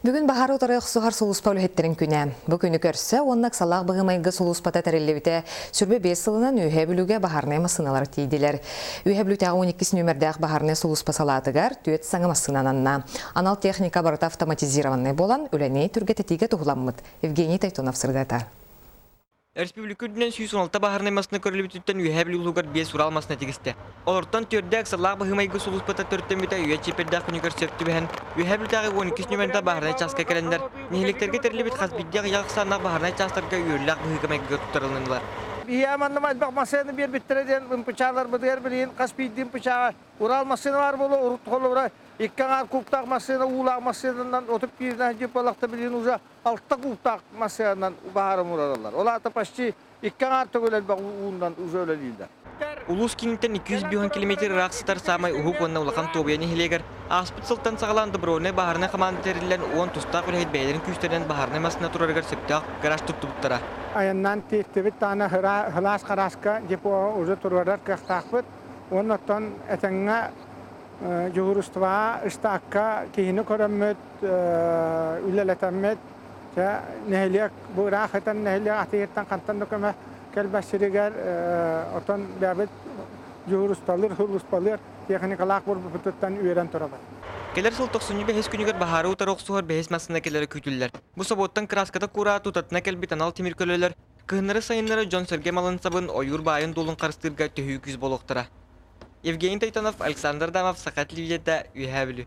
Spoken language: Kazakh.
Бүгін бағар отырайық сұғар сұлыспа өліхеттерін күні. Бұл күні көрсе, оннақ салақ бұғымайғы сұлыспата тәрелевіте сүрбе 5 сылынан үйе білуге бағарнай масыналар тейділер. Үйе білуте 12 нөмірдәқ бағарнай сұлыспа салатығар түйет саңы масынан анна. Анал техника барыта автоматизированный болан өләней түрге тетиге тұғыламмыд. Евгений Тайтонов сырдатар. Республикүрден 116 бағарнай масына көрілбітіттен үйе білу ұлғар 5 сұрал масына тегісті. Олырттан түрдәк салақ бұғымайғы сұлыспата түрттен біті үйе чепердәқ күнігер сөпті бән. Үйе білтәғі 12 нөмірді бағарнай часқа кәрендер. Нехелектерге терлебет қасбиддәқ яғықсанақ бағарнай частарға үйерләқ бұғымайғы тұттарылынылар. Бияmanlı bak masayını bir bitireceksin, bıçaklar bıdır bilin, kaspiydiğin bıçağı, ural masayını var böyle, urut kolu var, ikkanar kuptak masayını, uğlak masayından, otup birden hacip balakta bilin uza, altta kuptak masayından baharım urarlar. Ola da paşçı, ikkanar tögüler bak uğundan uza öyle değiller. Улус кинтен 200 км рақсытар самай ухук онна улақан тобияны хилегер. Аспыт сылтан сағаланды броне бағарны командирилен он тустақ үлхет бәйлерін күштерден бағарны масына тураргар сөптақ гараж тұттыптыра. Ayandan tevit tane hılas karaska depo uza turvarar kıhtakbıt. Ondan etenge Cumhurbaşkanı istakka kihini körümmet üleletemmet. Nehliyak bu rahatan nehliyak atiyettan kantan dokuma kelbasiriger otan babet Cumhurbaşkanı hırlıspalır teknikalak bu bütütten üyeren turabar. Keler sıl 95 күнігер бағары ұтар оқсуғар бәйес масына келері күйтілдер. Бұ саботтан краската кура тұтатына келбет анал темір көлелер. Кығынары сайынлары Джон Сергей Малын сабын ойыр байын долын қарыстырға төхі күз болуқтыра. Евгений Тайтонов, Александр Дамов, Сақат Ливиета, Үйәбілі.